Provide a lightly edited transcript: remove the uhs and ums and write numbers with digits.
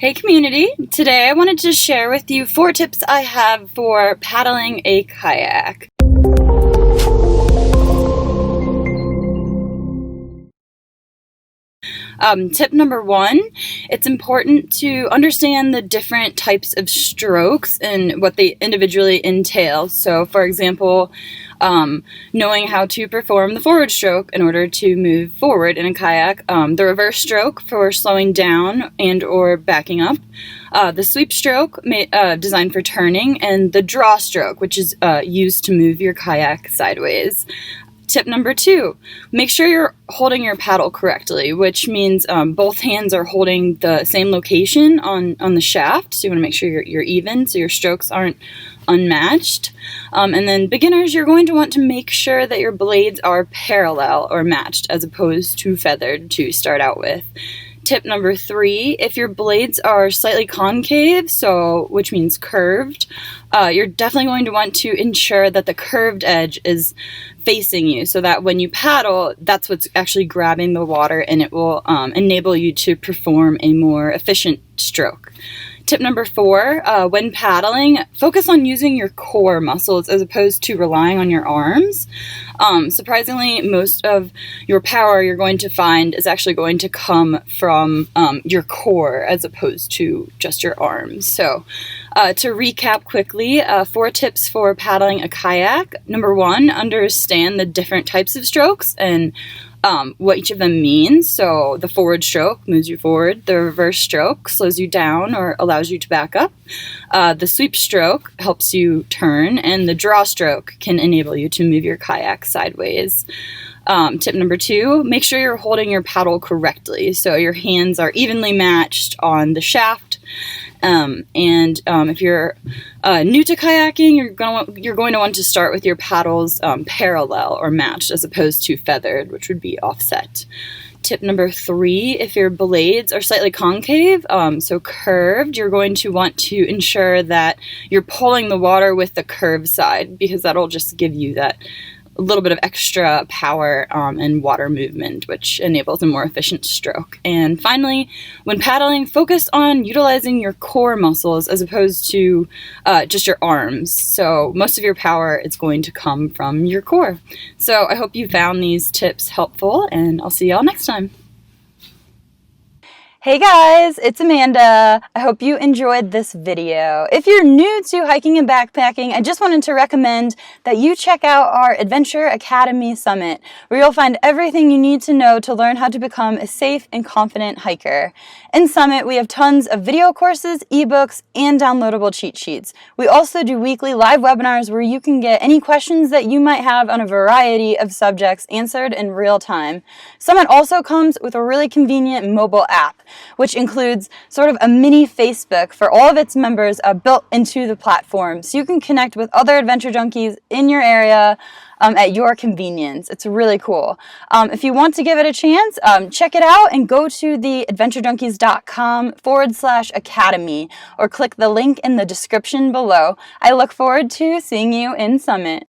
Hey community! Today I wanted to share with you 4 tips I have for paddling a kayak. Tip number 1, it's important to understand the different types of strokes and what they individually entail. So for example, knowing how to perform the forward stroke in order to move forward in a kayak, the reverse stroke for slowing down and or backing up, the sweep stroke designed for turning, and the draw stroke, which is used to move your kayak sideways. Tip number 2, make sure you're holding your paddle correctly, which means both hands are holding the same location on the shaft. So you want to make sure you're even so your strokes aren't unmatched. And then beginners, you're going to want to make sure that your blades are parallel or matched as opposed to feathered to start out with. Tip number 3, if your blades are slightly concave, which means curved, you're definitely going to want to ensure that the curved edge is facing you so that when you paddle, that's what's actually grabbing the water, and it will enable you to perform a more efficient stroke. Tip number 4, when paddling, focus on using your core muscles as opposed to relying on your arms. Surprisingly, most of your power you're going to find is actually going to come from your core as opposed to just your arms. So to recap quickly, 4 tips for paddling a kayak. Number 1, understand the different types of strokes and what each of them means. So the forward stroke moves you forward, the reverse stroke slows you down or allows you to back up, the sweep stroke helps you turn, and the draw stroke can enable you to move your kayak sideways. Tip number 2, make sure you're holding your paddle correctly so your hands are evenly matched on the shaft. If you're new to kayaking, you're going to want to start with your paddles parallel or matched as opposed to feathered, which would be offset. Tip number 3, if your blades are slightly concave, so curved, you're going to want to ensure that you're pulling the water with the curved side, because that'll just give you that a little bit of extra power and water movement, which enables a more efficient stroke. And finally, when paddling, focus on utilizing your core muscles as opposed to just your arms. So most of your power is going to come from your core. So I hope you found these tips helpful, and I'll see y'all next time. Hey guys, it's Amanda. I hope you enjoyed this video. If you're new to hiking and backpacking, I just wanted to recommend that you check out our Adventure Academy Summit, where you'll find everything you need to know to learn how to become a safe and confident hiker. In Summit, we have tons of video courses, ebooks, and downloadable cheat sheets. We also do weekly live webinars where you can get any questions that you might have on a variety of subjects answered in real time. Summit also comes with a really convenient mobile app, which includes sort of a mini Facebook for all of its members built into the platform, so you can connect with other adventure junkies in your area at your convenience. It's really cool. If you want to give it a chance, check it out and go to the adventurejunkies.com/academy or click the link in the description below. I look forward to seeing you in Summit.